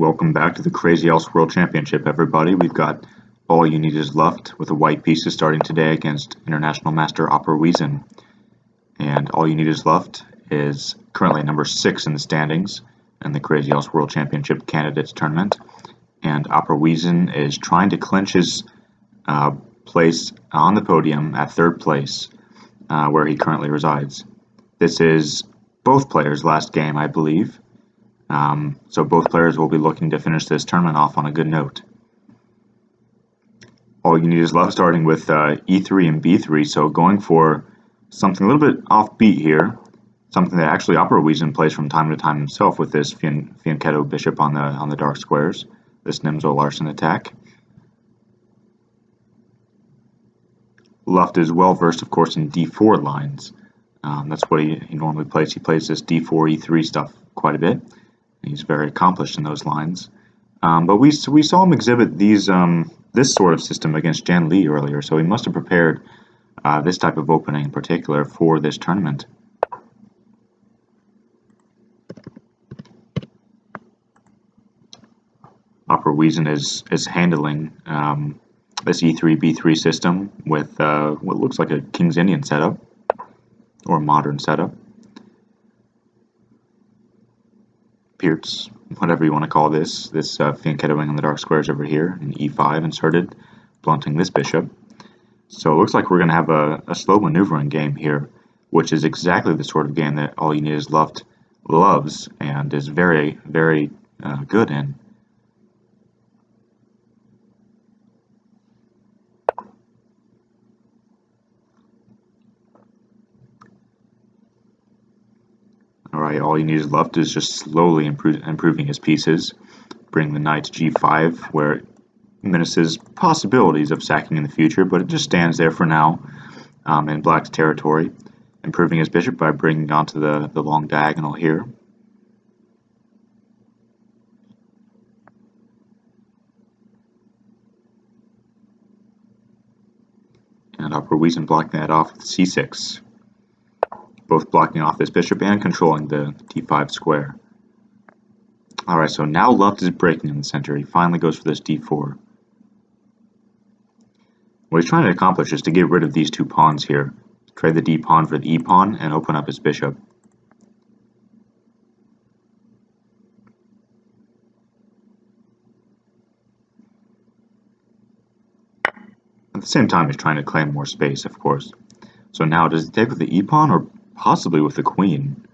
Welcome back to the Crazyhouse World Championship, everybody. We've got All You Need Is Luft with the white pieces starting today against International Master opperwezen. And All You Need Is Luft is currently number 6 in the standings in the Crazyhouse World Championship Candidates Tournament. And opperwezen is trying to clinch his place on the podium at 3rd place, where he currently resides. This is both players' last game, I believe. So both players will be looking to finish this tournament off on a good note. All You Need Is Luft starting with E3 and B3, so going for something a little bit offbeat here, something that actually opperwezen plays from time to time himself with this Fianchetto bishop on the dark squares, this Nimzo Larsen attack. Luft is well versed, of course, in D4 lines. That's what he normally plays. He plays this D4, E3 stuff quite a bit. He's very accomplished in those lines. But we saw him exhibit this sort of system against Jan Lee earlier, so he must have prepared this type of opening in particular for this tournament. opperwezen is handling this E3, B3 system with what looks like a King's Indian setup, or a modern setup. Pierce, whatever you want to call this fianchettoing on the dark squares over here, and E5 inserted, blunting this bishop. So it looks like we're going to have a slow maneuvering game here, which is exactly the sort of game that All You Need Is Luft loves and is very, very good in. Alright, All You Need Is Luft is just slowly improving his pieces, bringing the knight to G5, where it menaces possibilities of sacking in the future, but it just stands there for now in black's territory, improving his bishop by bringing onto the long diagonal here. And opperwezen blocking that off with C6. Both blocking off this bishop and controlling the D5 square. Alright, so now Luft is breaking in the center. He finally goes for this D4. What he's trying to accomplish is to get rid of these two pawns here. Trade the D pawn for the E pawn and open up his bishop. At the same time, he's trying to claim more space, of course. So now, does he take with the E pawn or possibly with the queen?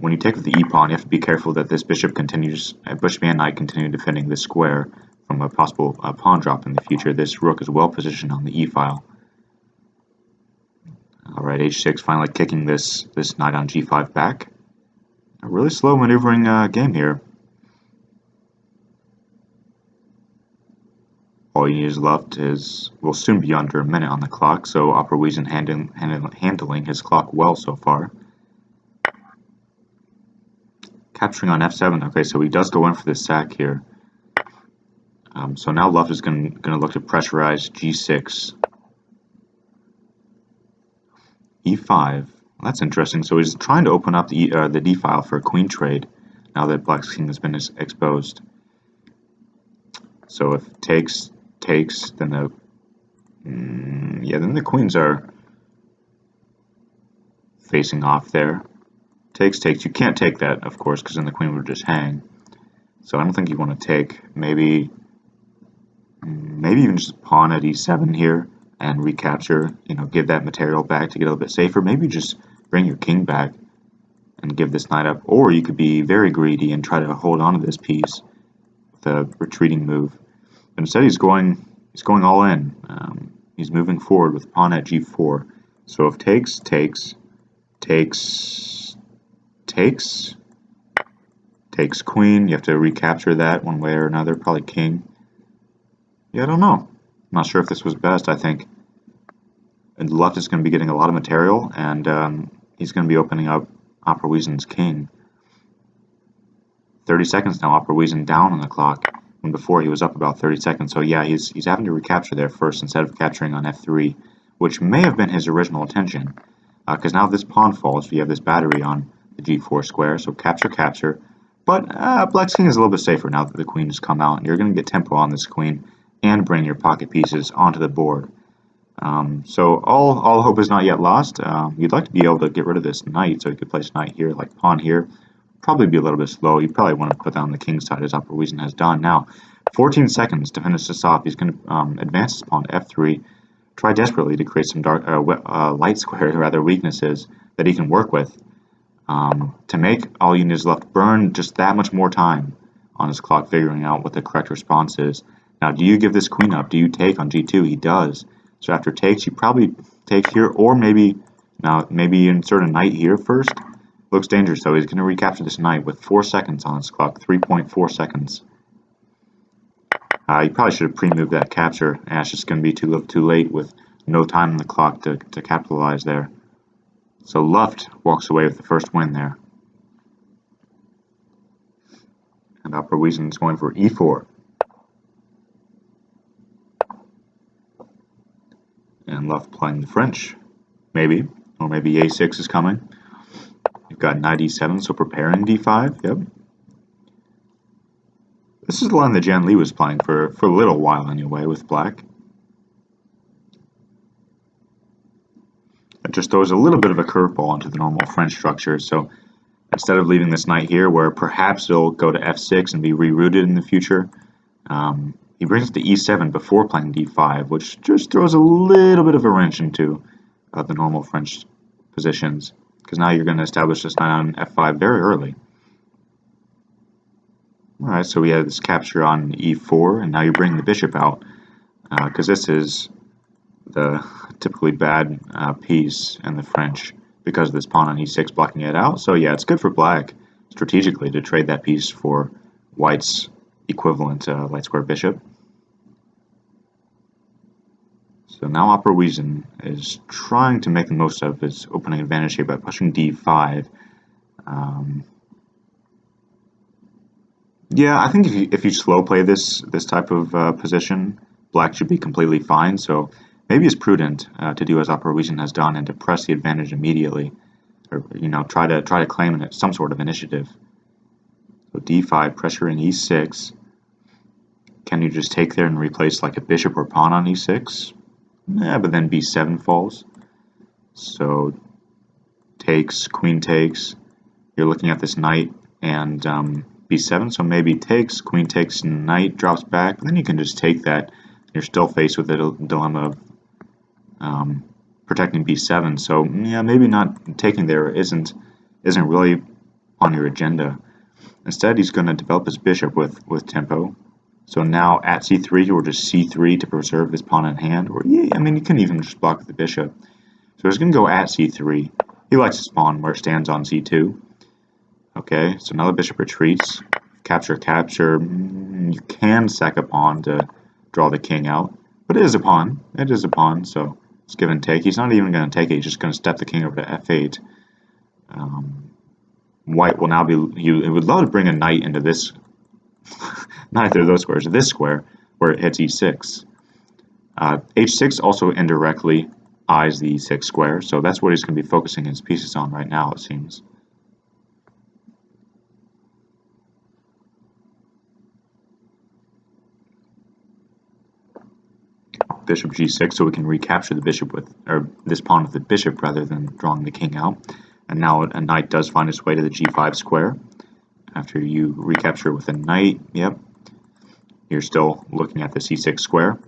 When you take with the E pawn, you have to be careful that this bishop and knight continue defending this square from a possible pawn drop in the future. This rook is well positioned on the E file. Alright, H6 finally kicking this knight on G5 back. A really slow maneuvering game here. All You Need Is Luft will soon be under a minute on the clock, so opperwezen handling his clock well so far. Capturing on F7. Okay, so he does go in for this sack here. So now Luft is going to look to pressurize G6. E5. Well, that's interesting. So he's trying to open up the D file for a queen trade now that black's king has been exposed. So if takes, then then the queens are facing off there. Takes. You can't take that, of course, because then the queen would just hang. So I don't think you want to take. Maybe even just pawn at E7 here and recapture. Give that material back to get a little bit safer. Maybe just bring your king back and give this knight up. Or you could be very greedy and try to hold on to this piece with a retreating move. But instead, he's going all in. He's moving forward with pawn at G4. So if takes, queen, you have to recapture that one way or another, probably king. Yeah, I don't know. I'm not sure if this was best. I think Luft is going to be getting a lot of material, and he's going to be opening up opperwezen's king. 30 seconds now, opperwezen down on the clock, when before he was up about 30 seconds. So yeah, he's having to recapture there first instead of capturing on F3, which may have been his original intention, because now this pawn falls, you have this battery on the G4 square, so capture, But black's king is a little bit safer now that the queen has come out. You're going to get tempo on this queen and bring your pocket pieces onto the board. So all hope is not yet lost. You'd like to be able to get rid of this knight, so you could place knight here, like pawn here. Probably be a little bit slow. You probably want to put that on the king's side, as opperwezen has done. Now, 14 seconds to finish this off. He's going to advance his pawn to f3. Try desperately to create some dark, light square, rather, weaknesses that he can work with to make all you need is left burn just that much more time on his clock, figuring out what the correct response is. Now, do you give this queen up? Do you take on g2? He does. So after takes, you probably take here, or maybe insert a knight here first. Looks dangerous, though. He's going to recapture this knight with 4 seconds on his clock, 3.4 seconds. You probably should have pre-moved that capture, and it's just going to be too late with no time on the clock to capitalize there. So Luft walks away with the first win there. And opperwezen is going for e4. And Luft playing the French, maybe. Or maybe a6 is coming. You've got knight e7, so preparing d5, yep. This is the line that Jan Lee was playing for a little while anyway with black. It just throws a little bit of a curveball into the normal French structure, so instead of leaving this knight here where perhaps it'll go to f6 and be rerouted in the future, he brings it to e7 before playing d5, which just throws a little bit of a wrench into the normal French positions, because now you're going to establish this knight on f5 very early. Alright, so we have this capture on e4, and now you bring the bishop out, because this is the typically bad piece in the French, because of this pawn on e6 blocking it out. So yeah, it's good for black strategically to trade that piece for white's equivalent light square bishop. So now opperwezen is trying to make the most of his opening advantage here by pushing d5. Yeah, I think if you slow play this type of position, black should be completely fine. So maybe it's prudent to do as opperwezen has done and to press the advantage immediately, or try to claim some sort of initiative. So d5 pressuring e6. Can you just take there and replace like a bishop or pawn on e6? Yeah, but then b7 falls. So takes, queen takes. You're looking at this knight and b7, so maybe takes, queen takes, knight drops back. Then you can just take that. You're still faced with the dilemma of protecting b7. So yeah, maybe not taking there isn't really on your agenda. Instead, he's going to develop his bishop with tempo. So now at c3 or just c3 to preserve this pawn in hand. Or yeah, I mean you can even just block the bishop. So he's going to go at c3. He likes his pawn where it stands on c2. Okay, so now the bishop retreats. Capture, capture. You can sack a pawn to draw the king out, but it is a pawn. It is a pawn, so it's give and take. He's not even going to take it. He's just going to step the king over to f8. White will now be. It would love to bring a knight into this. Neither of those squares. This square where it hits e6. h6 also indirectly eyes the e6 square, so that's what he's going to be focusing his pieces on right now, it seems. Bishop g6, so we can recapture the bishop or this pawn with the bishop rather than drawing the king out. And now a knight does find its way to the g5 square. After you recapture with a knight, yep, you're still looking at the c6 square.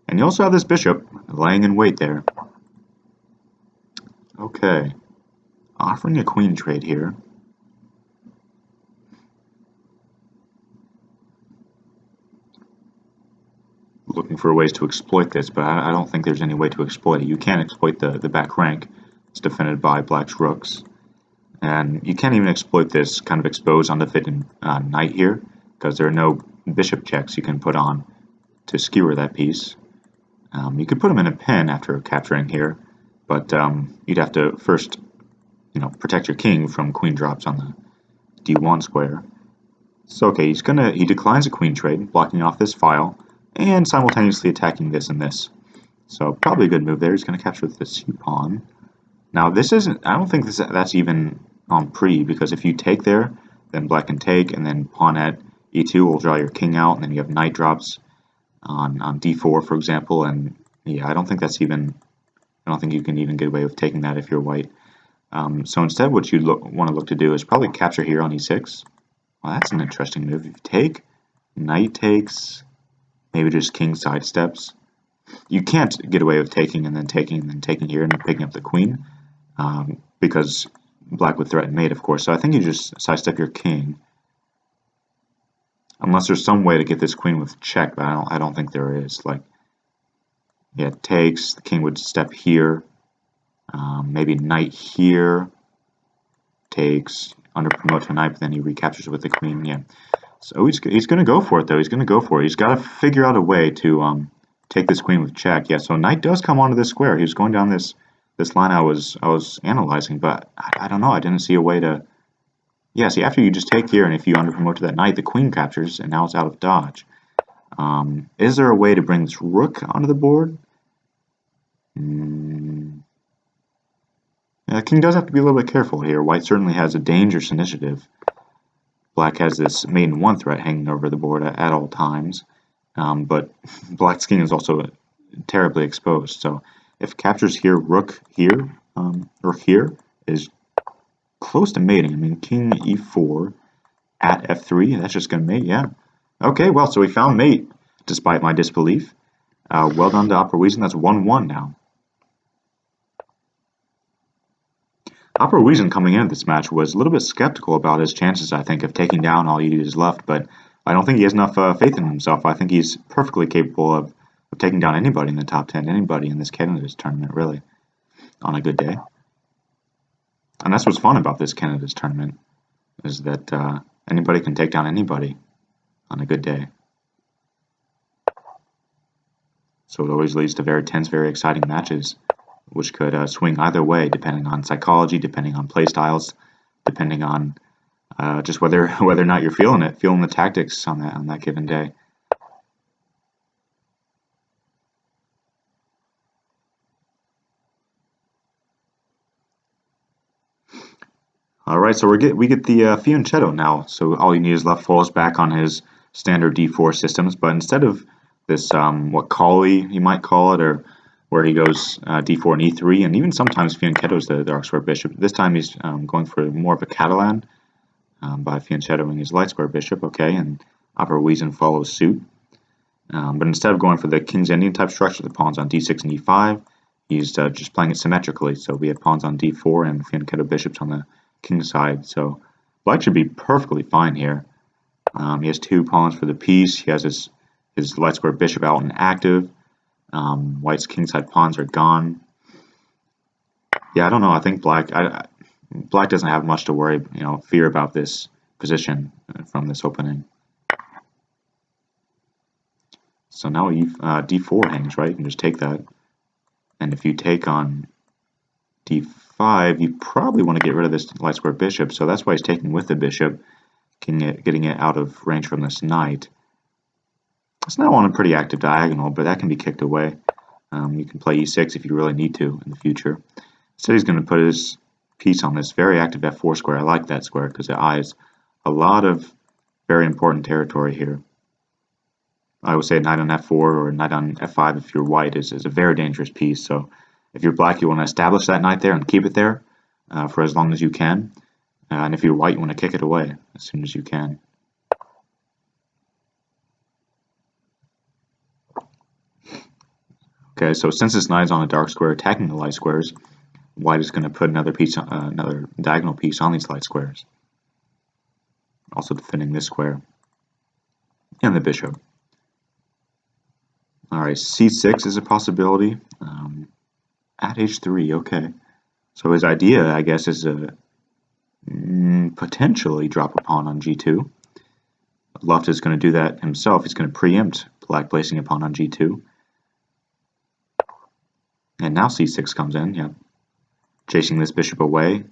And you also have this bishop laying in wait there. Okay, offering a queen trade here. Looking for ways to exploit this, but I don't think there's any way to exploit it. You can't exploit the back rank. It's defended by black's rooks. And you can't even exploit this kind of exposed undefended knight here, because there are no bishop checks you can put on to skewer that piece. You could put him in a pin after capturing here, but you'd have to first, protect your king from queen drops on the d1 square. So okay, he declines a queen trade, blocking off this file, and simultaneously attacking this and this. So probably a good move there. He's going to capture with the c-pawn. Now this isn't. I don't think that's even on pre, because if you take there, then black can take, and then pawn at e2 will draw your king out, and then you have knight drops on d4, for example, and yeah, I don't think you can even get away with taking that if you're white. So instead, what you want to look to do is probably capture here on e6. Well, that's an interesting move. If you take, knight takes, maybe just king sidesteps. You can't get away with taking and then taking and then taking here and picking up the queen, because black would threaten mate, of course. So I think you just sidestep your king, unless there's some way to get this queen with check, but I don't think there is. Like, yeah, it takes, the king would step here, maybe knight here, takes, under promote to knight, but then he recaptures with the queen. Yeah, so he's going to go for it, though. He's going to go for it. He's got to figure out a way to take this queen with check. Yeah, so knight does come onto this square. He was going down this line I was analyzing, but I don't know. I didn't see a way to. Yeah, see, after you just take here, and if you under promote to that knight, the queen captures, and now it's out of dodge. Is there a way to bring this rook onto the board? Yeah, the king does have to be a little bit careful here. White certainly has a dangerous initiative. Black has this mate in one threat hanging over the board at all times, but black's king is also terribly exposed. So if captures here, rook here, is close to mating. I mean, king e4 at f3, that's just going to mate, yeah. Okay, well, so we found mate, despite my disbelief. Well done to opperwezen. That's 1-1 now. Opperwezen coming into this match was a little bit skeptical about his chances, I think, of taking down All You Need Is Left, but I don't think he has enough faith in himself. I think he's perfectly capable of taking down anybody in the top 10, anybody in this Canada's tournament, really, on a good day. And that's what's fun about this Canada's tournament, is that anybody can take down anybody on a good day. So it always leads to very tense, very exciting matches, which could swing either way, depending on psychology, depending on play styles, depending on just whether or not you're feeling the tactics on that given day. All right, so we get the fianchetto now. So All You Need Is Left falls back on his standard d4 systems, but instead of this what Collie you might call it, or where he goes d4 and e3, and even sometimes fianchetto's the dark square bishop. This time he's going for more of a Catalan by fianchettoing his light square bishop. Okay, and opperwezen follows suit. But instead of going for the King's Indian type structure, the pawns on d6 and e5, he's just playing it symmetrically. So we have pawns on d4 and fianchetto bishops on the king side. So black should be perfectly fine here. He has two pawns for the piece. He has his light square bishop out and active. White's kingside pawns are gone. Yeah, I don't know. I think black doesn't have much to worry, fear about this position from this opening. So now d4 hangs, right? You can just take that. And if you take on d5, you probably want to get rid of this light square bishop. So that's why he's taking with the bishop, getting it out of range from this knight. It's now on a pretty active diagonal, but that can be kicked away. You can play e6 if you really need to in the future. Instead, he's going to put his piece on this very active f4 square. I like that square because it eyes a lot of very important territory here. I would say knight on f4 or knight on f5 if you're white is a very dangerous piece. So if you're black, you want to establish that knight there and keep it there for as long as you can. And if you're white, you want to kick it away as soon as you can. Okay, so since this knight is on a dark square attacking the light squares, white is going to put another diagonal piece on these light squares, also defending this square and the bishop. All right, c6 is a possibility at h3. Okay, so his idea, I guess, is to potentially drop a pawn on g2. Luft is going to do that himself. He's going to preempt black placing a pawn on g2. And now c6 comes in, yeah, chasing this bishop away,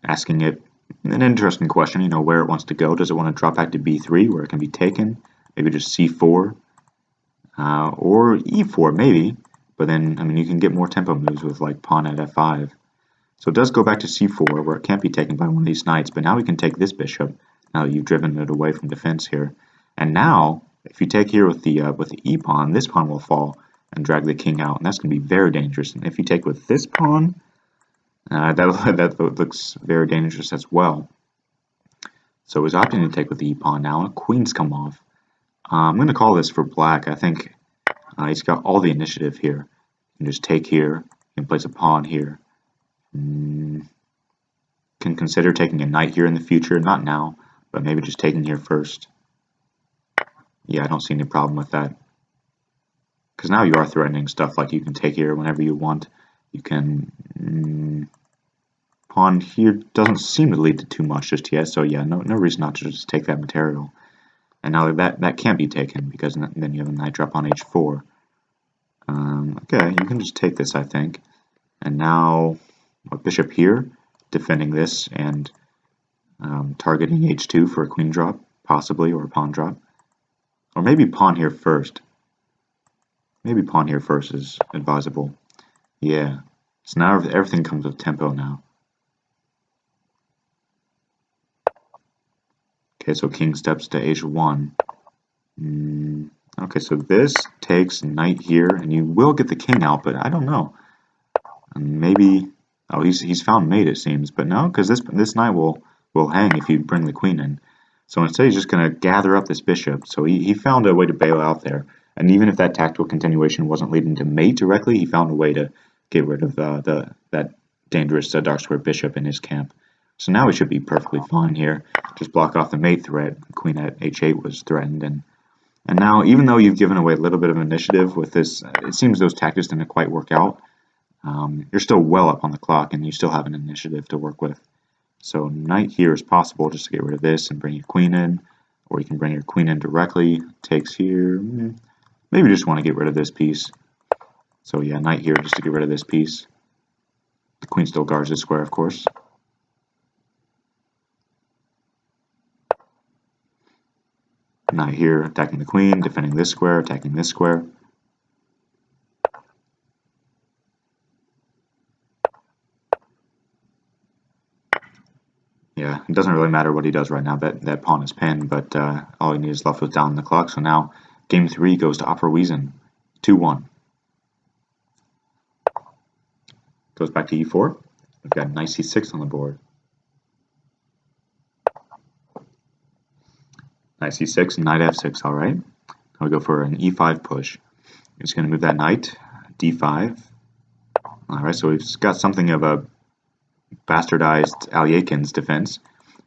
asking it an interesting question, where it wants to go. Does it want to drop back to b3 where it can be taken? Maybe just c4 or e4 maybe, but then, you can get more tempo moves with like pawn at f5. So it does go back to c4, where it can't be taken by one of these knights, but now we can take this bishop, now that you've driven it away from defense here. And now, if you take here with the e-pawn, this pawn will fall and drag the king out, and that's going to be very dangerous. And if you take with this pawn, that looks very dangerous as well. So he's opting to take with the e-pawn now, and queen's come off. I'm going to call this for black. I think he's got all the initiative here. You can just take here, you can place a pawn here. Can consider taking a knight here in the future, not now, but maybe just taking here first. Yeah, I don't see any problem with that. Because now you are threatening stuff like you can take here whenever you want. You can... pawn here doesn't seem to lead to too much just yet, so yeah, no reason not to just take that material. And now that can't be taken, because then you have a knight drop on h4. Okay, you can just take this, I think. And now, bishop here, defending this and targeting h2 for a queen drop, possibly, or a pawn drop. Or maybe pawn here first. Maybe pawn here first is advisable. Yeah. So now everything comes with tempo now. Okay, so king steps to h1. Okay, so this takes knight here, and you will get the king out, but I don't know. Maybe... Oh, he's found mate, it seems. But no, because this knight will hang if you bring the queen in. So instead he's just going to gather up this bishop. So he found a way to bail out there. And even if that tactical continuation wasn't leading to mate directly, he found a way to get rid of that dangerous dark square bishop in his camp. So now we should be perfectly fine here. Just block off the mate threat. Queen at h8 was threatened. And now, even though you've given away a little bit of initiative with this, it seems those tactics didn't quite work out. You're still well up on the clock, and you still have an initiative to work with. So knight here is possible just to get rid of this and bring your queen in, or you can bring your queen in directly. Takes here. Maybe you just want to get rid of this piece. So yeah, knight here just to get rid of this piece. The queen still guards this square, of course. Knight here attacking the queen, defending this square, attacking this square. Yeah, it doesn't really matter what he does right now. That pawn is pinned, but all he needs left was down the clock. So now game 3 goes to opperwezen, 2-1. Goes back to e4. We've got knight c6 on the board. Knight c6, knight f6. All right. Now we go for an e5 push. We're just going to move that knight, d5. All right. So we've got something of a bastardized Alyakin's defense.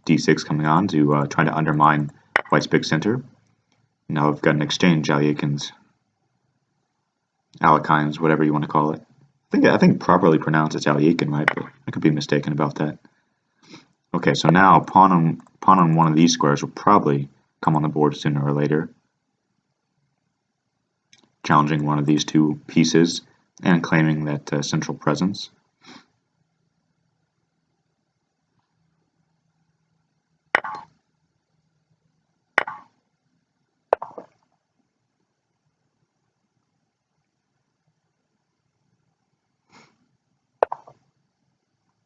d6 coming on to try to undermine white's big center. Now we've got an exchange Alyakin's, whatever you want to call it. I think properly pronounced it's Alyakin, right? But I could be mistaken about that. Okay, so now pawn on one of these squares will probably come on the board sooner or later, challenging one of these two pieces and claiming that central presence.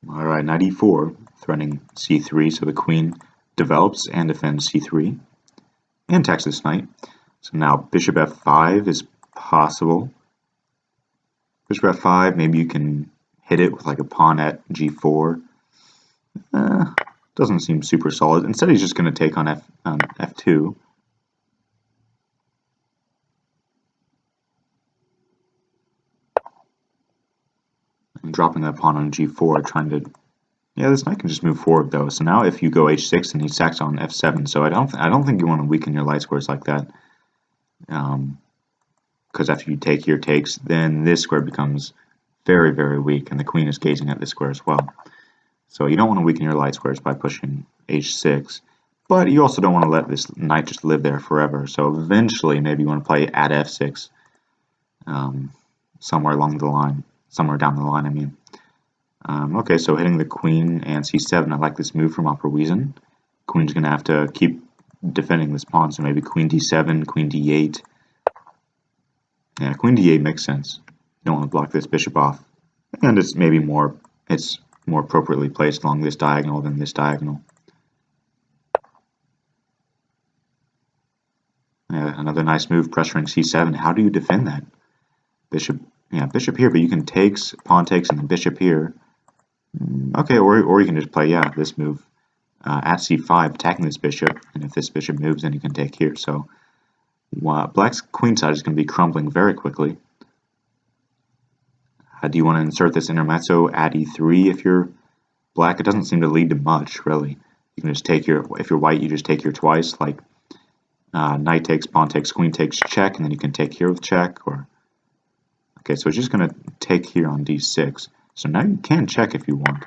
Alright, knight e4, threatening c3, so the queen develops and defends c3, and attacks this knight. So now bishop f5 is possible. Bishop f5, maybe you can hit it with like a pawn at g4. Doesn't seem super solid. Instead he's just going to take on f2. And dropping that pawn on g4, trying to... Yeah, this knight can just move forward though. So now if you go h6, then he sacks on f7. So I don't think you want to weaken your light squares like that. Because after you take here takes, then this square becomes very, very weak, and the queen is gazing at this square as well. So you don't want to weaken your light squares by pushing h6, but you also don't want to let this knight just live there forever. So eventually, maybe you want to play at f6, somewhere along the line, somewhere down the line, I mean. Okay, so hitting the queen and c7, I like this move from opperwezen. Queen's going to have to keep defending this pawn, so maybe queen d7, queen d8. Yeah, queen d8 makes sense. You don't want to block this bishop off. And it's maybe more, it's more appropriately placed along this diagonal than this diagonal. Another nice move, pressuring c7. How do you defend that? Bishop, bishop here, but you can takes, pawn takes, and then bishop here. Okay, or you can just play, this move at c5, attacking this bishop, and if this bishop moves, then you can take here. So black's queen side is going to be crumbling very quickly. Do you want to insert this intermezzo at e3 if you're black? It doesn't seem to lead to much, really. You can just take your, if you're white, you just take here twice, like knight takes, pawn takes, queen takes, check, and then you can take here with check, or... Okay, so it's just going to take here on d6. So now you can check if you want.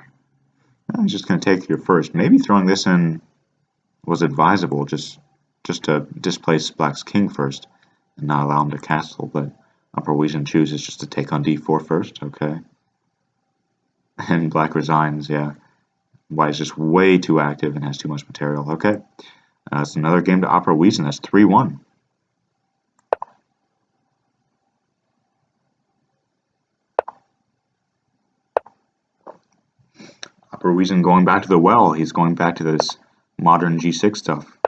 It's just going to take here first. Maybe throwing this in was advisable, just to displace black's king first and not allow him to castle, but opperwezen chooses just to take on d4 first. Okay. And black resigns, yeah. White is just way too active and has too much material. Okay. It's another game to opperwezen. That's 3-1. Opperwezen going back to the well. He's going back to this modern g6 stuff.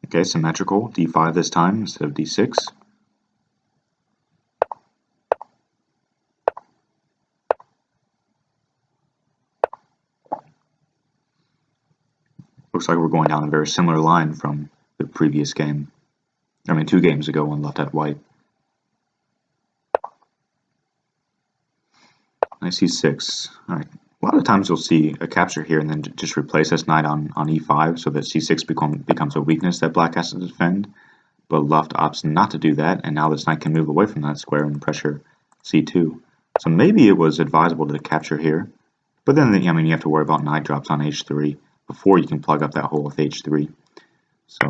Okay, symmetrical. d5 this time instead of d6. Looks like we're going down a very similar line from the previous game. I mean, 2 games ago when left at white. Knight c6. Alright. A lot of times you'll see a capture here and then just replace this knight on e5 so that c6 becomes a weakness that black has to defend. But Luft opts not to do that, and now this knight can move away from that square and pressure c2. So maybe it was advisable to capture here. But then, I mean, you have to worry about knight drops on h3 before you can plug up that hole with h3. So...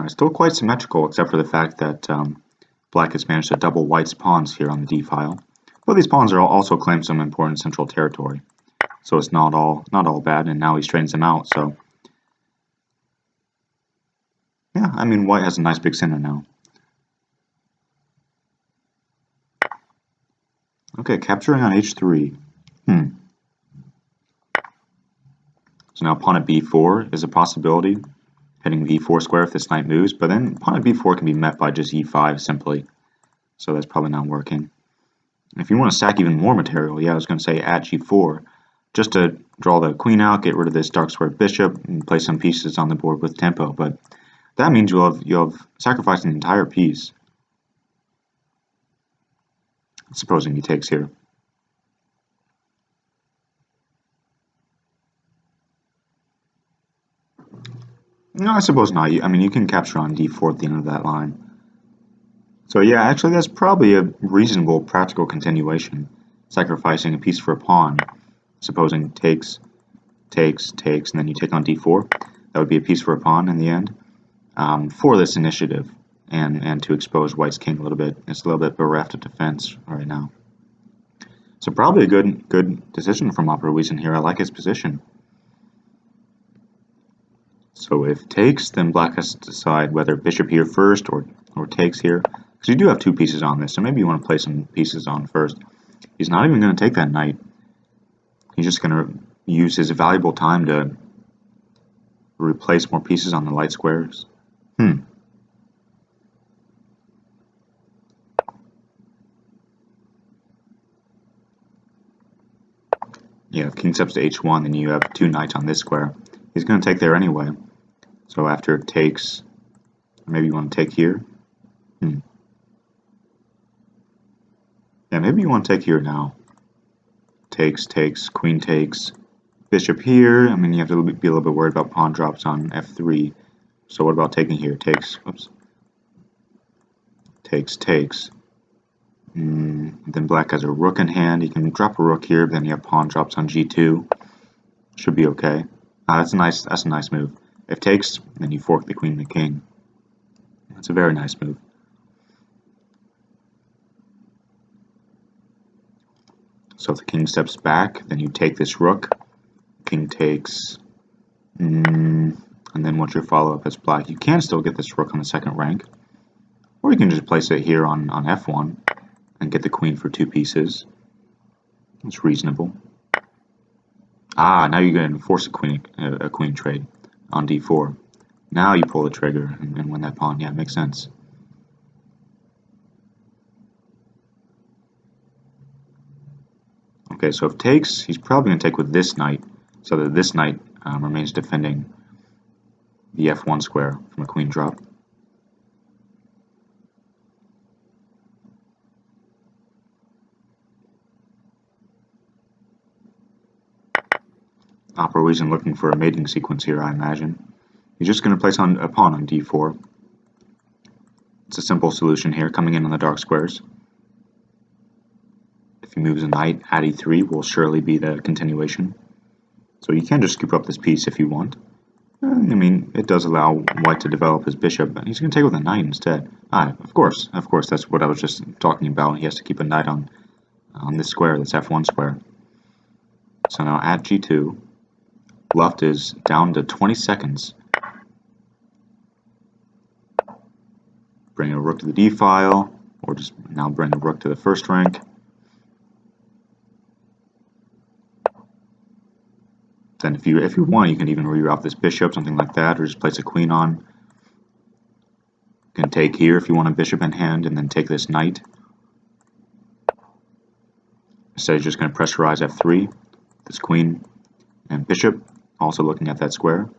still quite symmetrical, except for the fact that black has managed to double white's pawns here on the d-file. But these pawns are also claim some important central territory, so it's not all bad. And now he straightens them out. So yeah, I mean, white has a nice big center now. Okay, capturing on h3. So now pawn at b4 is a possibility, hitting the e4 square if this knight moves, but then pawn at b4 can be met by just e5 simply, so that's probably not working. If you want to stack even more material, I was going to say at g4, just to draw the queen out, get rid of this dark square bishop, and place some pieces on the board with tempo, but that means you'll have sacrificed an entire piece. Supposing he takes here. No, I suppose not. I mean, you can capture on d4 at the end of that line. So yeah, actually that's probably a reasonable practical continuation. Sacrificing a piece for a pawn. Supposing takes, and then you take on d4. That would be a piece for a pawn in the end. For this initiative, and to expose white's king a little bit. It's a little bit bereft of defense right now. So probably a good decision from opperwezen here. I like his position. So if takes, then black has to decide whether bishop here first or takes here. Because you do have 2 pieces on this, so maybe you want to play some pieces on first. He's not even going to take that knight. He's just going to use his valuable time to replace more pieces on the light squares. Yeah, if king steps to h1, then you have 2 knights on this square. He's going to take there anyway. So after it takes, maybe you want to take here. Yeah, maybe you want to take here now. Takes, queen takes, bishop here. I mean, you have to be a little bit worried about pawn drops on f3. So what about taking here? Takes, oops. Takes. Then black has a rook in hand. He can drop a rook here, but then you have pawn drops on g2. Should be okay. That's a nice move. If takes, then you fork the queen and the king. That's a very nice move. So if the king steps back, then you take this rook. King takes. And then what's your follow-up as black? You can still get this rook on the second rank, or you can just place it here on f1 and get the queen for 2 pieces. It's reasonable. Ah, now you're going to force a queen trade on d4. Now you pull the trigger and win that pawn. Yeah, it makes sense. Okay, so if takes, he's probably going to take with this knight, so that this knight remains defending the f1 square from a queen drop. Opperwezen looking for a mating sequence here, I imagine. He's just going to place a pawn on d4. It's a simple solution here, coming in on the dark squares. If he moves a knight, at e3 will surely be the continuation. So you can just scoop up this piece if you want. I mean, it does allow white to develop his bishop, but he's going to take with a knight instead. Of course, that's what I was just talking about. He has to keep a knight on this square, this f1 square. So now at g2, Luft is down to 20 seconds. Bring a rook to the d file, or just now bring a rook to the first rank. Then if you want, you can even reroute this bishop, something like that, or just place a queen on. You can take here if you want a bishop in hand, and then take this knight. Instead, you're just going to pressurize f3, this queen and bishop, also looking at that square.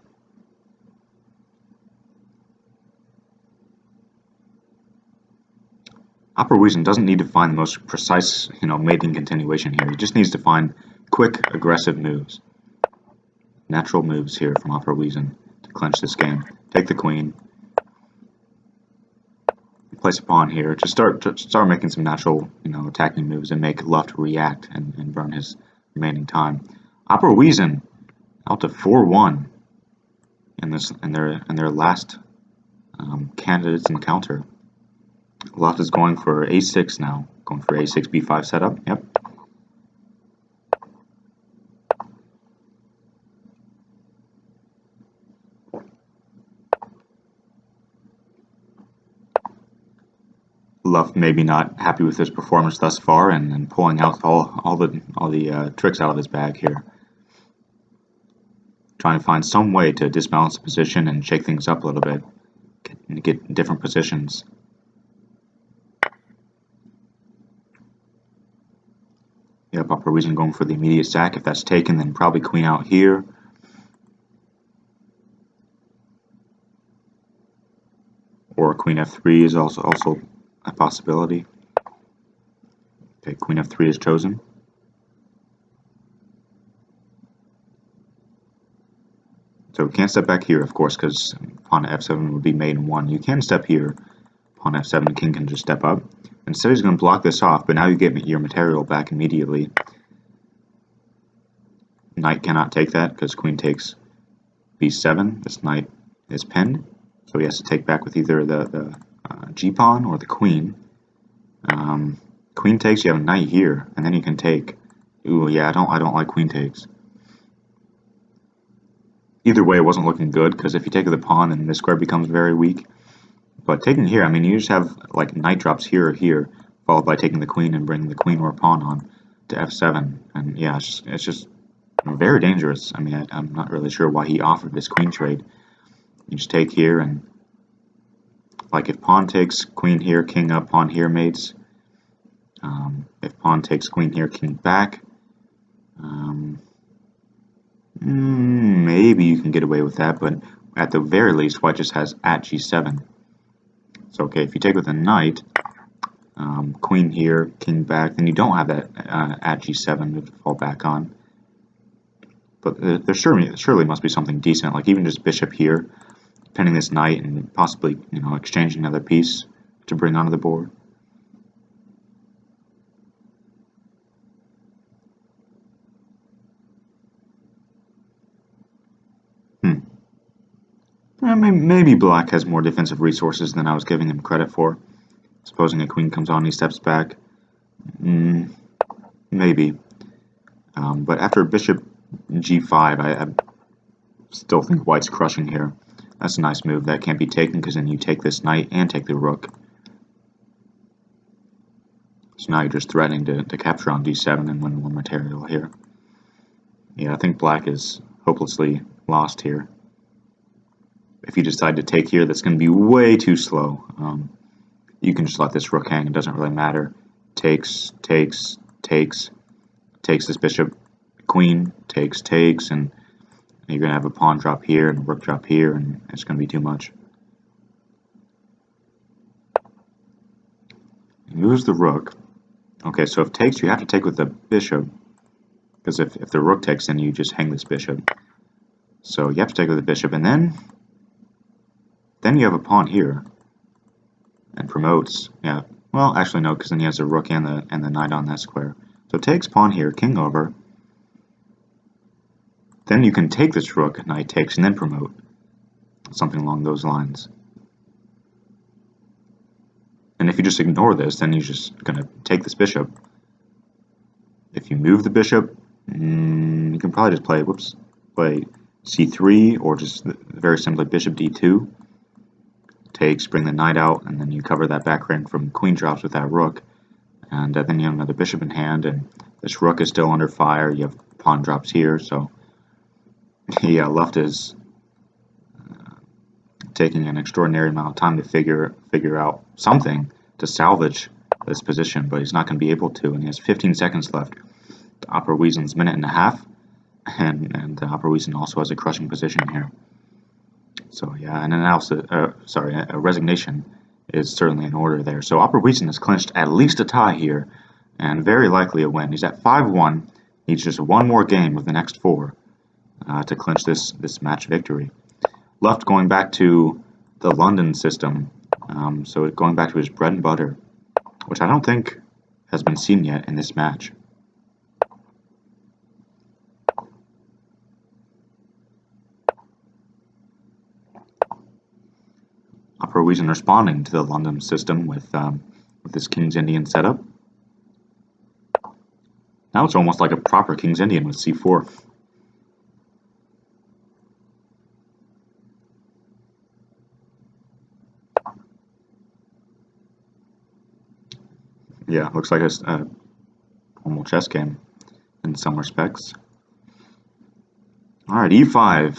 Opperwezen doesn't need to find the most precise, mating continuation here. He just needs to find quick, aggressive moves. Natural moves here from Opperwezen to clinch this game. Take the queen. Place a pawn here. Just start making some natural, attacking moves and make Luft react and burn his remaining time. Opperwezen out to 4-1 in their last candidates encounter. Luft is going for a6 now, going for a6 b5 setup. Yep. Luft maybe not happy with his performance thus far, and pulling out all the tricks out of his bag here. Trying to find some way to disbalance the position and shake things up a little bit, get different positions. Yep, Opperwezen going for the immediate sack. If that's taken, then probably queen out here. Or queen f3 is also a possibility. Okay, queen f3 is chosen. So we can't step back here, of course, because pawn f7 would be mate in 1. You can step here. Pawn f7, king can just step up. Instead, he's going to block this off, but now you get your material back immediately. Knight cannot take that because queen takes b7. This knight is pinned, so he has to take back with either the g-pawn or the queen. Queen takes, you have a knight here, and then you can take. Ooh, yeah, I don't like queen takes. Either way, it wasn't looking good, because if you take the pawn, then this square becomes very weak. But taking here, I mean, you just have like knight drops here or here, followed by taking the queen and bringing the queen or pawn on to f7. And yeah, it's just very dangerous. I mean, I'm not really sure why he offered this queen trade. You just take here, and like if pawn takes, queen here, king up, pawn here mates. If pawn takes, queen here, king back. Maybe you can get away with that, but at the very least, white just has at g7. So okay, if you take with a knight, queen here, king back, then you don't have that at g7 to fall back on. But there surely must be something decent, like even just bishop here, pinning this knight and possibly exchanging another piece to bring onto the board. Maybe black has more defensive resources than I was giving him credit for. Supposing a queen comes on, he steps back. Maybe. But after bishop g5, Still think white's crushing here. That's a nice move. That can't be taken because then you take this knight and take the rook. So now you're just threatening to capture on d7 and win more material here. Yeah, I think black is hopelessly lost here. If you decide to take here, that's going to be way too slow. You can just let this rook hang. It doesn't really matter. Takes this bishop, queen, takes, and you're going to have a pawn drop here and a rook drop here, and it's going to be too much. He moves the rook. Okay, so if takes, you have to take with the bishop, because if the rook takes, then you just hang this bishop. So you have to take with the bishop, and then you have a pawn here, and promotes. Yeah, well, actually no, because then he has a rook and the knight on that square. So takes, pawn here, king over. Then you can take this rook, knight takes, and then promote. Something along those lines. And if you just ignore this, then you're just going to take this bishop. If you move the bishop, you can probably just play c3, or just very simply bishop d2. Takes, bring the knight out, and then you cover that back rank from queen drops with that rook. And then you have another bishop in hand, and this rook is still under fire. You have pawn drops here, so yeah, left is taking an extraordinary amount of time to figure out something to salvage this position, but he's not going to be able to, and he has 15 seconds left. The opperwezen's minute and a half, and the opperwezen also has a crushing position here. So yeah, a resignation is certainly in order there. So opperwezen has clinched at least a tie here, and very likely a win. He's at 5-1. Needs just one more game of the next 4 to clinch this match victory. Left going back to the London system, so going back to his bread and butter, which I don't think has been seen yet in this match. Opperwezen responding to the London system with this King's Indian setup. Now it's almost like a proper King's Indian with c4. Yeah, looks like a normal chess game in some respects. Alright, e5.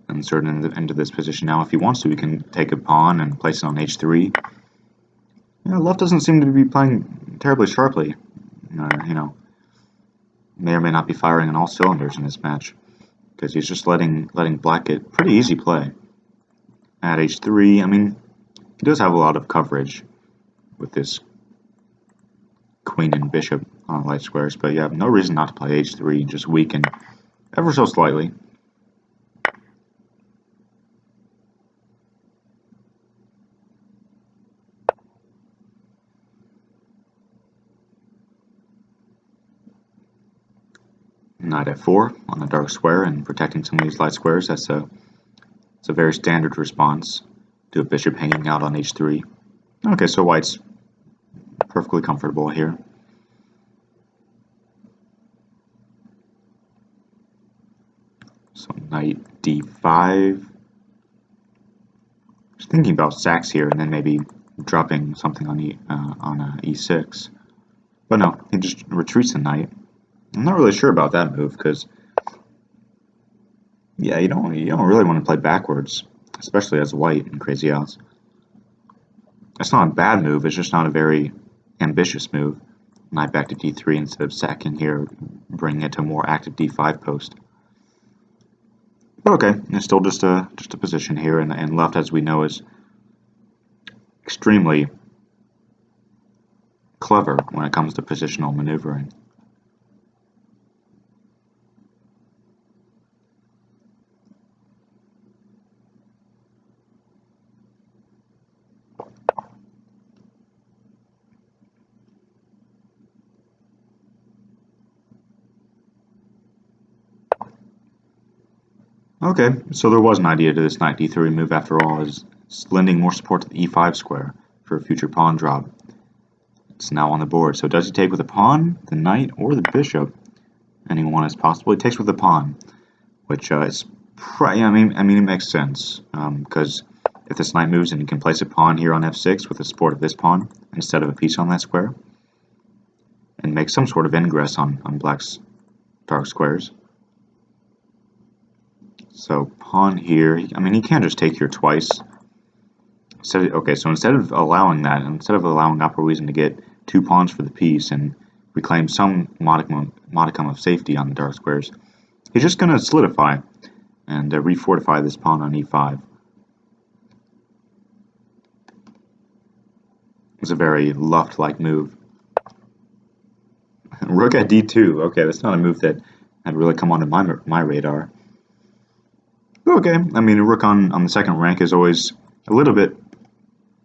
Insert into this position now. If he wants to, he can take a pawn and place it on h3. Yeah, left doesn't seem to be playing terribly sharply. You know, may or may not be firing on all cylinders in this match, because he's just letting black get pretty easy play. At h3, I mean, he does have a lot of coverage with this queen and bishop on light squares, but yeah, no reason not to play h3 and just weaken ever so slightly. Knight f4 on the dark square and protecting some of these light squares. It's a very standard response to a bishop hanging out on h3. Okay, so white's perfectly comfortable here. So knight d5. Just thinking about sacks here, and then maybe dropping something on e6. But no, he just retreats the knight. I'm not really sure about that move, because yeah, you don't really want to play backwards, especially as white in Crazyhouse. It's not a bad move, it's just not a very ambitious move. Knight back to d3 instead of sacking here, bringing it to a more active d5 post. But okay, it's still just a position here, and left, as we know, is extremely clever when it comes to positional maneuvering. Okay, so there was an idea to this knight d3 move after all, is lending more support to the e5 square for a future pawn drop. It's now on the board, so does he take with the pawn, the knight, or the bishop? Anyone is possible. He takes with the pawn, which is Yeah, I mean, it makes sense because if this knight moves and you can place a pawn here on f6 with the support of this pawn instead of a piece on that square, and make some sort of ingress on black's dark squares. So pawn here, I mean, he can't just take here twice. Okay, so instead of allowing that, instead of allowing opperwezen to get 2 pawns for the piece and reclaim some modicum of safety on the dark squares, he's just going to solidify and refortify this pawn on e5. It's a very Luft-like move. Rook at d2. Okay, that's not a move that had really come onto my radar. Okay, I mean, a rook on the second rank is always a little bit,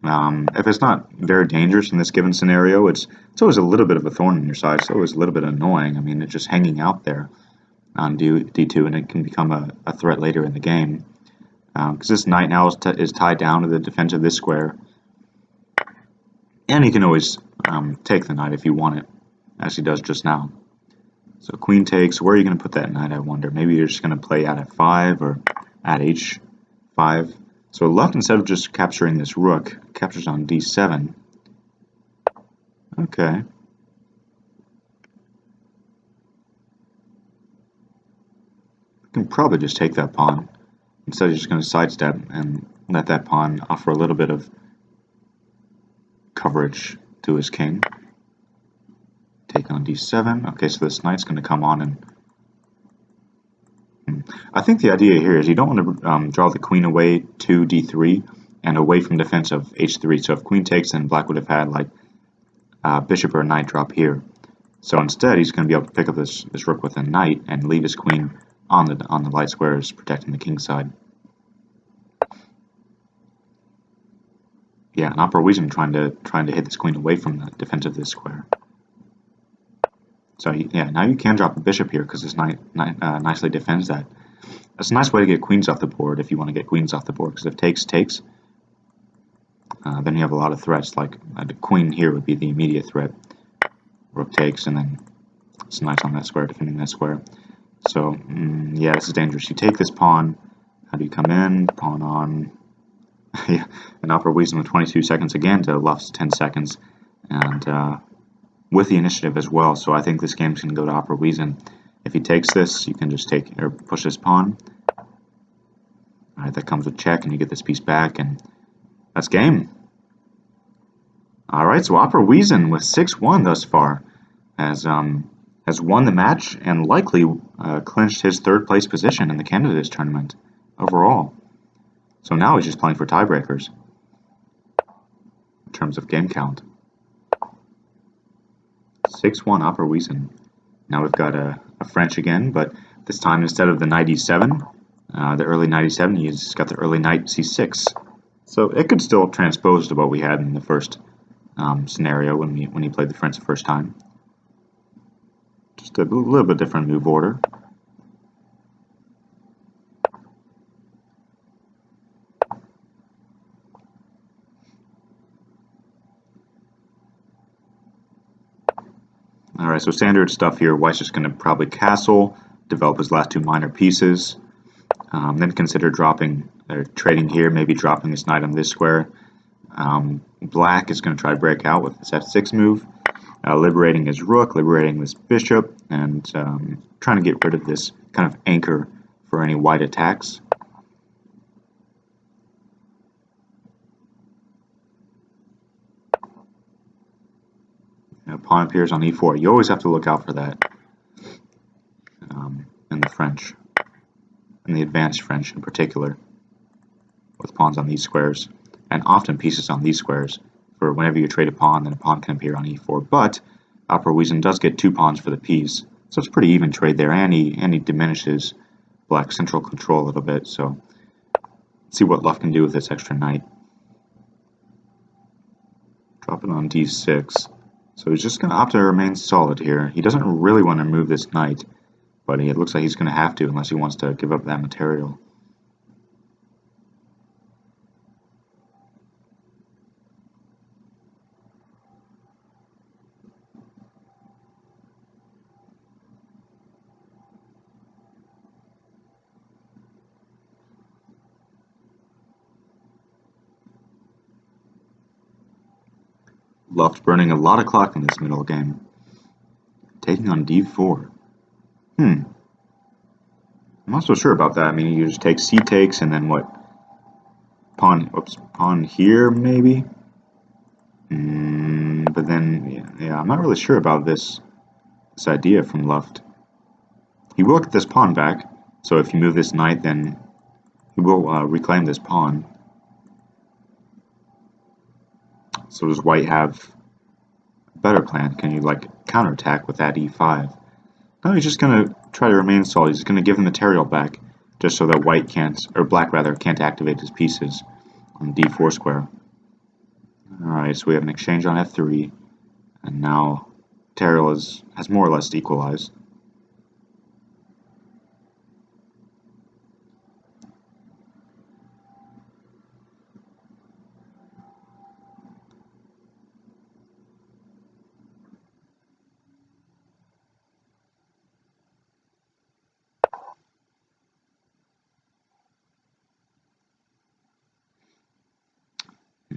if it's not very dangerous in this given scenario, it's always a little bit of a thorn in your side. It's always a little bit annoying. I mean, it's just hanging out there on d2, and it can become a threat later in the game. Because this knight now is tied down to the defense of this square. And he can always take the knight if you want it, as he does just now. So queen takes. Where are you going to put that knight, I wonder? Maybe you're just going to play at f5 or at h5. So Luft, instead of just capturing this rook, captures on d7. Okay. You can probably just take that pawn. Instead, he's just going to sidestep and let that pawn offer a little bit of coverage to his king. Take on d7. Okay, so this knight's going to come on and... I think the idea here is you don't want to draw the queen away to d3 and away from defense of h3. So if queen takes, then black would have had like bishop or knight drop here. So instead, he's going to be able to pick up this rook with a knight and leave his queen on the light squares, protecting the king side. Yeah, and opperwezen trying to hit this queen away from the defense of this square. So yeah, now you can drop a bishop here because this knight nicely defends that. That's a nice way to get queens off the board if you want to get queens off the board, because if takes, then you have a lot of threats. Like the queen here would be the immediate threat. Rook takes, and then it's nice on that square, defending that square. So yeah, this is dangerous. You take this pawn. How do you come in? Pawn on. Yeah, and opperwezen with 22 seconds again to Luft's 10 seconds, and with the initiative as well. So I think this game's going to go to opperwezen. If he takes this, you can just take or push this pawn. All right, that comes with check, and you get this piece back, and that's game. All right, so opperwezen with 6-1 thus far has won the match and likely clinched his third place position in the candidates tournament overall. So now he's just playing for tiebreakers in terms of game count. 6-1 opperwezen. Now we've got a French again, but this time instead of the knight e7, the early knight e7, he's got the early knight c6. So it could still transpose to what we had in the first scenario when he played the French the first time. Just a little bit different move order. Alright, so standard stuff here. White's just going to probably castle, develop his last 2 minor pieces, then consider dropping or trading here, maybe dropping this knight on this square. Black is going to try to break out with this f6 move, liberating his rook, liberating this bishop, and trying to get rid of this kind of anchor for any white attacks. Pawn appears on e4. You always have to look out for that in the French, in the advanced French in particular, with pawns on these squares, and often pieces on these squares. For whenever you trade a pawn, then a pawn can appear on e4. But opperwezen does get 2 pawns for the piece, so it's a pretty even trade there, and he diminishes black's central control a little bit. So let's see what Luft can do with this extra knight. Drop it on d6. So he's just going to opt to remain solid here. He doesn't really want to move this knight, but it looks like he's going to have to unless he wants to give up that material. Luft burning a lot of clock in this middle game. Taking on d4. I'm not so sure about that. I mean, you just take c takes and then what? Pawn here maybe? But then, yeah, I'm not really sure about this idea from Luft. He will get this pawn back, so if you move this knight, then he will reclaim this pawn. So does white have a better plan? Can you like counterattack with that e5? No, he's just gonna try to remain stalled. He's gonna give the material back, just so that white can't, or black rather, can't activate his pieces on d4 square. Alright, so we have an exchange on f3, and now material has more or less equalized.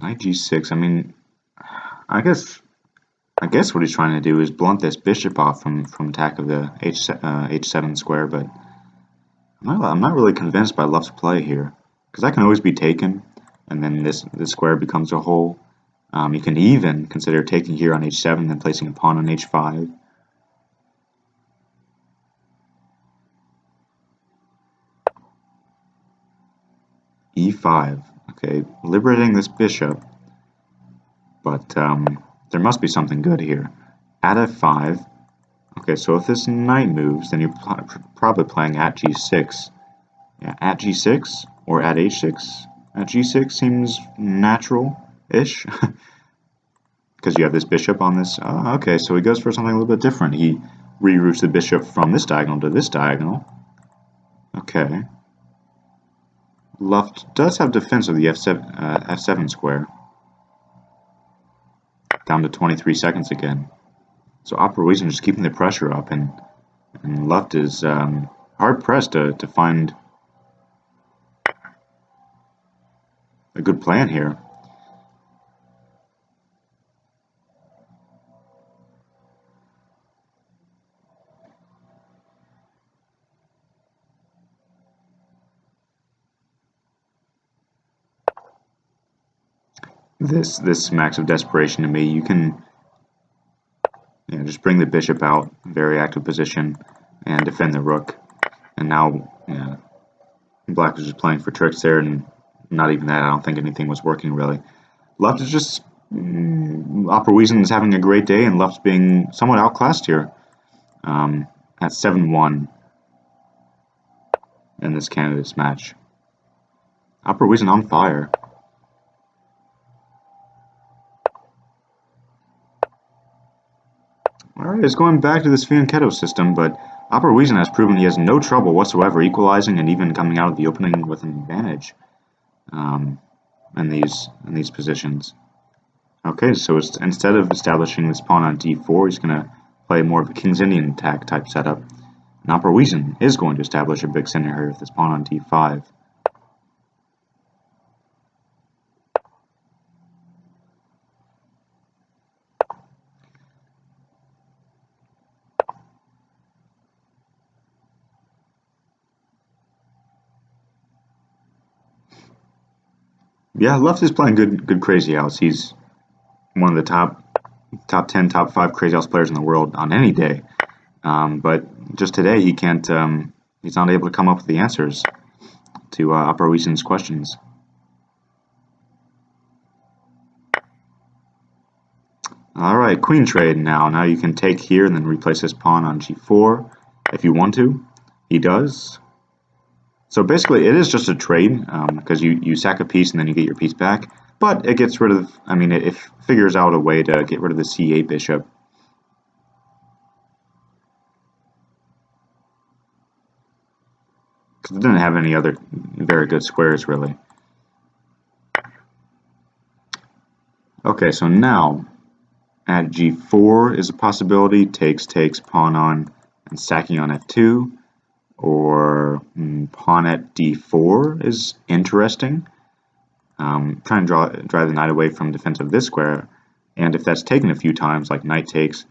Knight g6. I mean, I guess what he's trying to do is blunt this bishop off from attack of the h7 square, but I'm not really convinced by Luft's play here, because that can always be taken, and then this square becomes a hole. You can even consider taking here on h7, then placing a pawn on h5. e5. Okay, liberating this bishop, but there must be something good here. At f5. Okay, so if this knight moves, then you're probably playing at g6. Yeah, at g6 or at h6. At g6 seems natural-ish, because you have this bishop on this. Okay, so he goes for something a little bit different. He reroutes the bishop from this diagonal to this diagonal. Okay. Luft does have defense of the f7 square. Down to 23 seconds again. So opperwezen just keeping the pressure up, and Luft is hard pressed to find a good plan here. This smacks of desperation to me. You can just bring the bishop out, very active position, and defend the rook. And now, black was just playing for tricks there, and not even that. I don't think anything was working really. Luft is just opperwezen is having a great day, and Luft's being somewhat outclassed here. At 7-1 in this candidates match. Opperwezen on fire. Alright, it's going back to this fianchetto system, but opperwezen has proven he has no trouble whatsoever equalizing and even coming out of the opening with an advantage in these positions. Okay, so instead of establishing this pawn on d4, he's going to play more of a King's Indian attack type setup. And opperwezen is going to establish a big center here with this pawn on d5. Yeah, Luft is playing good Crazyhouse. He's one of the top 10, top 5 Crazyhouse players in the world on any day. But just today he can't. He's not able to come up with the answers to opperwezen's questions. Alright, queen trade now. Now you can take here and then replace this pawn on g4 if you want to. He does. So basically it is just a trade, because you sack a piece and then you get your piece back. But it gets rid of, it figures out a way to get rid of the c8 bishop. Because it didn't have any other very good squares, really. Okay, so now at g4 is a possibility. Takes, pawn on, and sacking on f2. Or pawn at d4 is interesting. Trying to drive the knight away from defense of this square. And if that's taken a few times, like knight takes,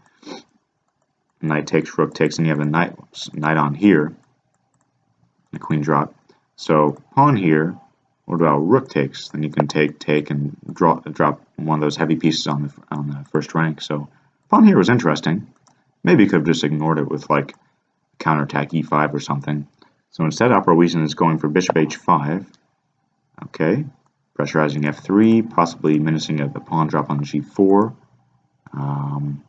rook takes, and you have a knight on here, the queen drop. So pawn here. What about rook takes? Then you can take, and drop one of those heavy pieces on the first rank. So pawn here was interesting. Maybe you could have just ignored it with like counterattack e5 or something. So instead, opperwezen is going for bishop h5. Okay, pressurizing f3, possibly menacing the pawn drop on g4.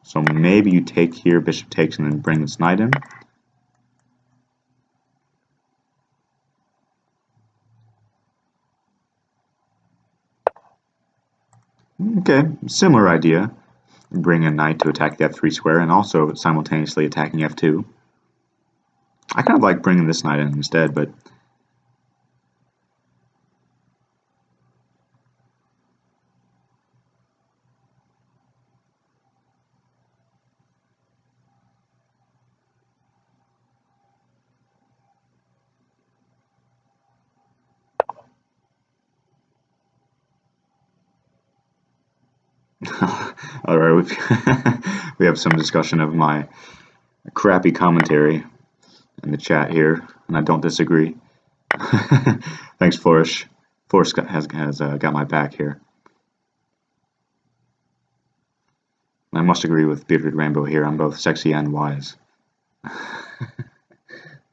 So maybe you take here, bishop takes, and then bring this knight in. Okay, similar idea. Bring a knight to attack the f3 square and also simultaneously attacking f2. I kind of like bringing this knight in instead, but alright, we have some discussion of my crappy commentary in the chat here, and I don't disagree. Thanks, Flourish. Flourish has got my back here. I must agree with Bearded Rainbow here. I'm both sexy and wise.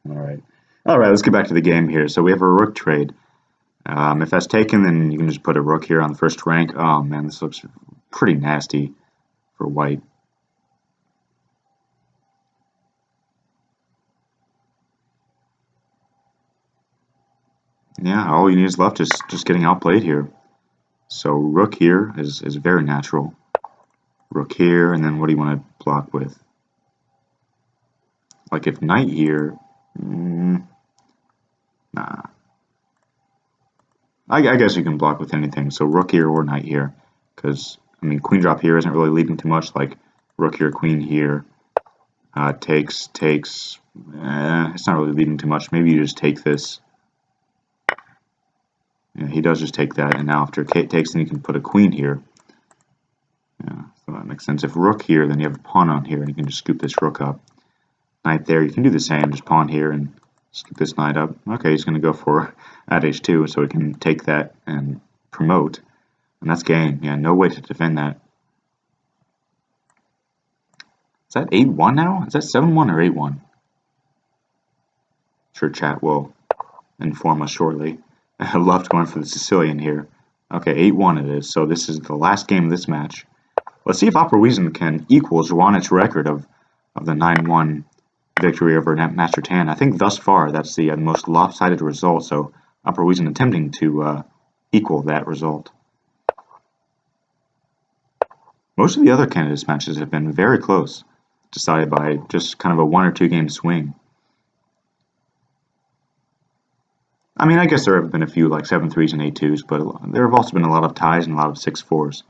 Alright, let's get back to the game here. So we have a rook trade. If that's taken, then you can just put a rook here on the first rank. Oh man, this looks pretty nasty for white. Yeah, all you need is left is just getting outplayed here. So rook here is very natural. Rook here, and then what do you want to block with? Like if knight here, nah. I guess you can block with anything. So rook here or knight here, because I mean queen drop here isn't really leaving too much. Like rook here, queen here, takes. It's not really leaving too much. Maybe you just take this. Yeah, he does just take that, and now after Kate takes, then you can put a queen here. Yeah, so that makes sense. If rook here, then you have a pawn on here, and you can just scoop this rook up. Knight there, you can do the same, just pawn here and scoop this knight up. Okay, he's going to go for at h2, so he can take that and promote, and that's game. Yeah, no way to defend that. Is that 8-1 now? Is that 7-1 or 8-1? Sure, chat will inform us shortly. I loved going for the Sicilian here. Okay, 8-1 it is, so this is the last game of this match. Let's see if opperwezen can equal Zwanic's record of the 9-1 victory over Master Tan. I think thus far that's the most lopsided result, so opperwezen attempting to equal that result. Most of the other candidates matches have been very close, decided by just kind of a 1 or 2 game swing. I mean, I guess there have been a few like 7-3s and 8-2s, but there have also been a lot of ties and a lot of 6-4s.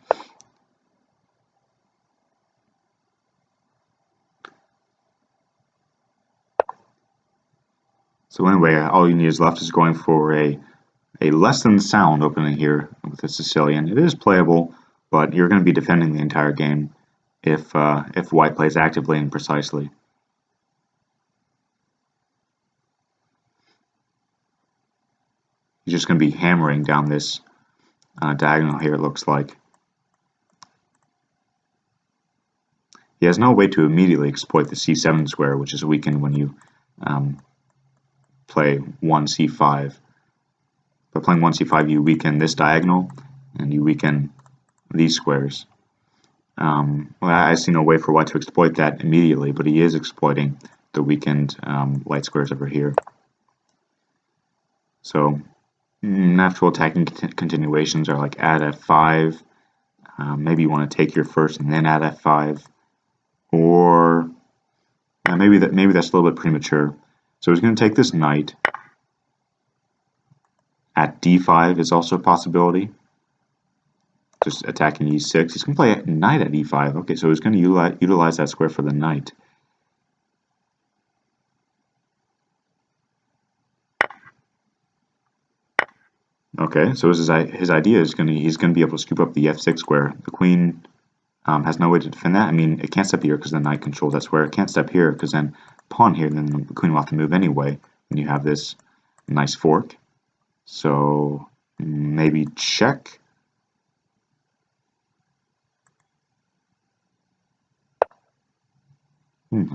So anyway, all you need is left is going for a less than sound opening here with the Sicilian. It is playable, but you're going to be defending the entire game if white plays actively and precisely. He's just going to be hammering down this diagonal here, it looks like. He has no way to immediately exploit the c7 square, which is weakened when you play 1 c5. By playing 1 c5, you weaken this diagonal, and you weaken these squares. Well, I see no way for white to exploit that immediately, but he is exploiting the weakened light squares over here. So natural attacking continuations are like add f5. Maybe you want to take here first and then add f5, or maybe that's a little bit premature. So he's going to take this knight. At d5 is also a possibility. Just attacking e6. He's going to play knight at e5. Okay, so he's going to utilize that square for the knight. Okay, so his idea is he's going to be able to scoop up the f6 square. The queen has no way to defend that. I mean, it can't step here because the knight controls that square. It can't step here because then pawn here, then the queen will have to move anyway. And you have this nice fork. So maybe check.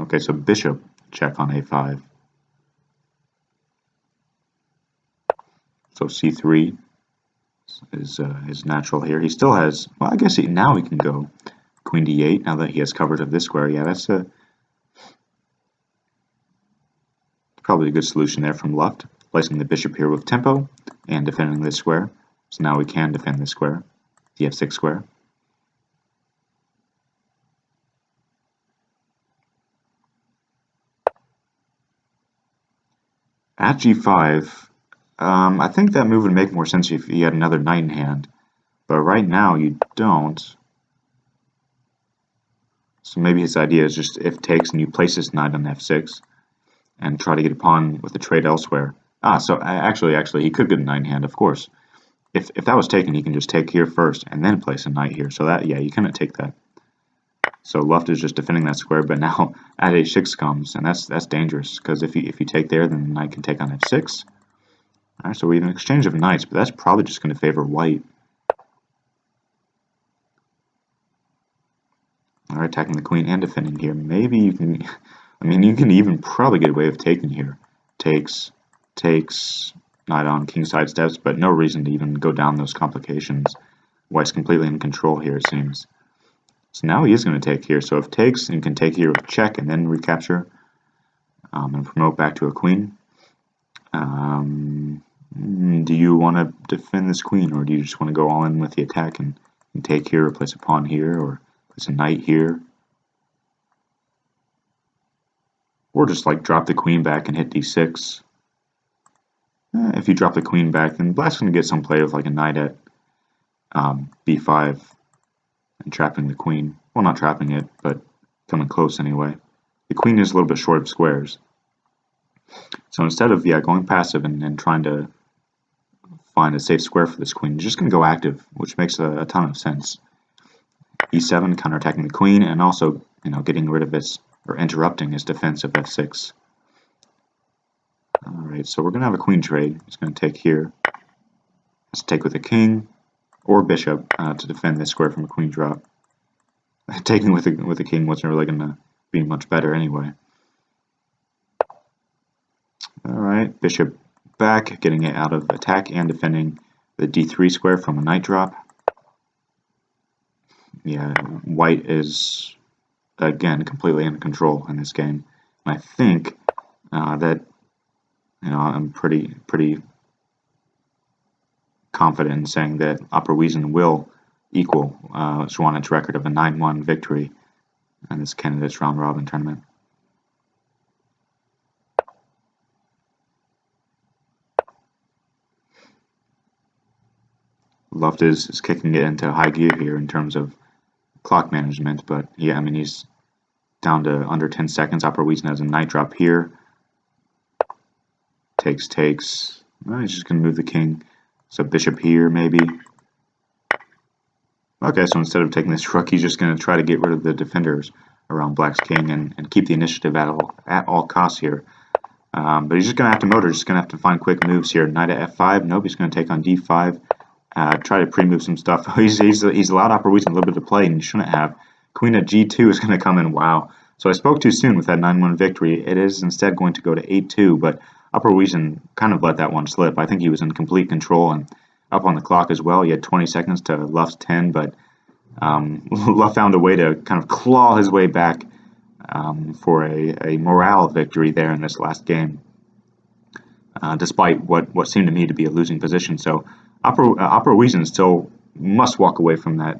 Okay, so bishop check on a5. So c3 is natural here. He still has, well, I guess now he can go queen d8 now that he has coverage of this square. Yeah, that's probably a good solution there from Luft, placing the bishop here with tempo and defending this square. So now we can defend this square, the f6 square. At g5, I think that move would make more sense if you had another knight in hand, but right now you don't. So maybe his idea is just if takes and you place this knight on f6 and try to get a pawn with a trade elsewhere. So actually he could get a knight in hand, of course. If that was taken, he can just take here first and then place a knight here. So that, yeah, you cannot take that. So Luft is just defending that square, but now at h6 comes, and that's dangerous because if you take there, then the knight can take on f6. All right, so we have an exchange of knights, but that's probably just going to favor white. All right, attacking the queen and defending here. Maybe you can, I mean, you can even probably get away with taking here. Takes, knight on, king sidesteps, but no reason to even go down those complications. White's completely in control here, it seems. So now he is going to take here. So if takes, you can take here with check and then recapture and promote back to a queen. Do you want to defend this queen, or do you just want to go all in with the attack and take here, or place a pawn here, or place a knight here? Or just like drop the queen back and hit d6. If you drop the queen back, then black's going to get some play with like a knight at b5 and trapping the queen. Well, not trapping it, but coming close anyway. The queen is a little bit short of squares. So instead of going passive and trying to find a safe square for this queen, you're just going to go active, which makes a ton of sense. e7 counterattacking the queen and also getting rid of its, or interrupting his defense of f6. Alright, so we're going to have a queen trade. It's going to take here. Let's take with a king or bishop to defend this square from a queen drop. Taking with a king wasn't really going to be much better anyway. Alright, bishop back, getting it out of attack and defending the d3 square from a knight drop. Yeah, white is, again, completely in control in this game. And I think that I'm pretty confident in saying that opperwezen will equal Schwanen's record of a 9-1 victory in this candidates round robin tournament. Luft is kicking it into high gear here in terms of clock management, but yeah, I mean, he's down to under 10 seconds. Opperwezen has a knight drop here. Takes. Well, he's just going to move the king. So bishop here, maybe. Okay, so instead of taking this rook, he's just going to try to get rid of the defenders around black's king and keep the initiative at all costs here. But he's just going to have to motor. Just going to have to find quick moves here. Knight at f5. Nope, he's going to take on d5. Try to pre-move some stuff. He's allowed Opperwezen a little bit of play, and he shouldn't have. Queen at g2 is going to come in. Wow. So I spoke too soon with that 9-1 victory. It is instead going to go to 8-2, but Opperwezen kind of let that one slip. I think he was in complete control and up on the clock as well. He had 20 seconds to Luft's 10, but Luft found a way to kind of claw his way back for a morale victory there in this last game, despite what seemed to me to be a losing position. So Opperwezen still must walk away from that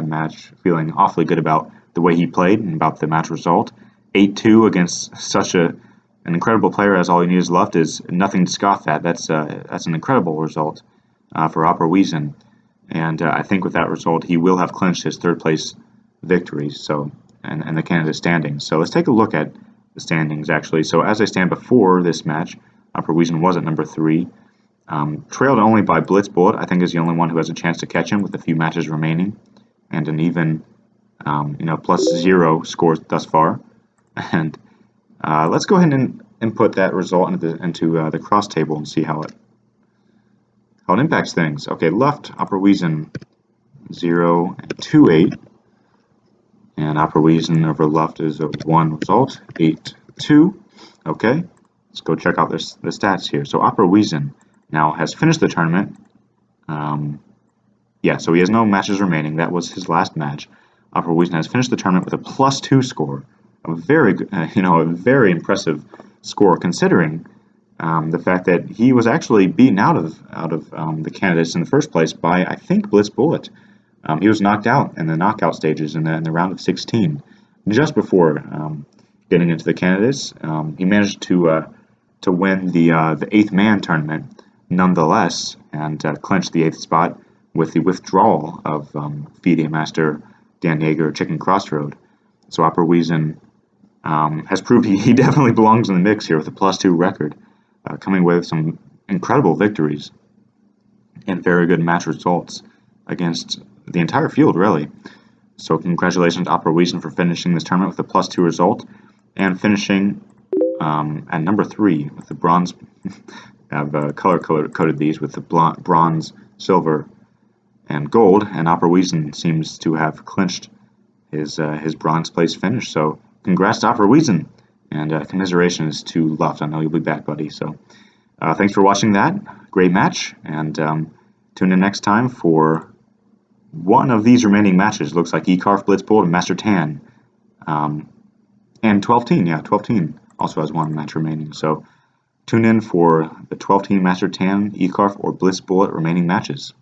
match feeling awfully good about the way he played and about the match result. 8-2 against such an incredible player as allyouneedisluft is nothing to scoff at. That's an incredible result for Opperwezen, and I think with that result he will have clinched his third place victory. So and the Canada standings. So let's take a look at the standings actually. So as I stand before this match, Opperwezen was at number 3. Trailed only by Blitzbullet, I think is the only one who has a chance to catch him with a few matches remaining and an even +0 scores thus far. And let's go ahead and input that result into the cross table and see how it impacts things. Okay, Luft, opperwezen 0 and 2, 8. And opperwezen over Luft is a 1 result, 8, 2. Okay, let's go check out the stats here. So opperwezen now has finished the tournament. So he has no matches remaining. That was his last match. Opperwezen has finished the tournament with a +2 score. A very, a very impressive score considering the fact that he was actually beaten out of the candidates in the first place by, I think, Blitz Bullet. He was knocked out in the knockout stages in the round of 16, just before getting into the candidates. He managed to win the 8th man tournament nonetheless, and clinch the 8th spot with the withdrawal of FIDE Master Dan Yeager Chicken Crossroad. So opperwezen has proved he definitely belongs in the mix here with a +2 record, coming away with some incredible victories and very good match results against the entire field, really. So congratulations to opperwezen for finishing this tournament with a +2 result and finishing at number 3 with the bronze. I've color-coded these with the bronze, silver, and gold, and opperwezen seems to have clinched his bronze place finish. So congrats to opperwezen, and commiserations to Luft. I know you'll be back, buddy. So thanks for watching that great match, and tune in next time for one of these remaining matches. Looks like eCarf, Blitz Bullet, and Master Tan, and 12 Teen. Yeah, 12 Teen also has one match remaining. So tune in for the 12 Teen Master Tan, eCarf, or Blitz Bullet remaining matches.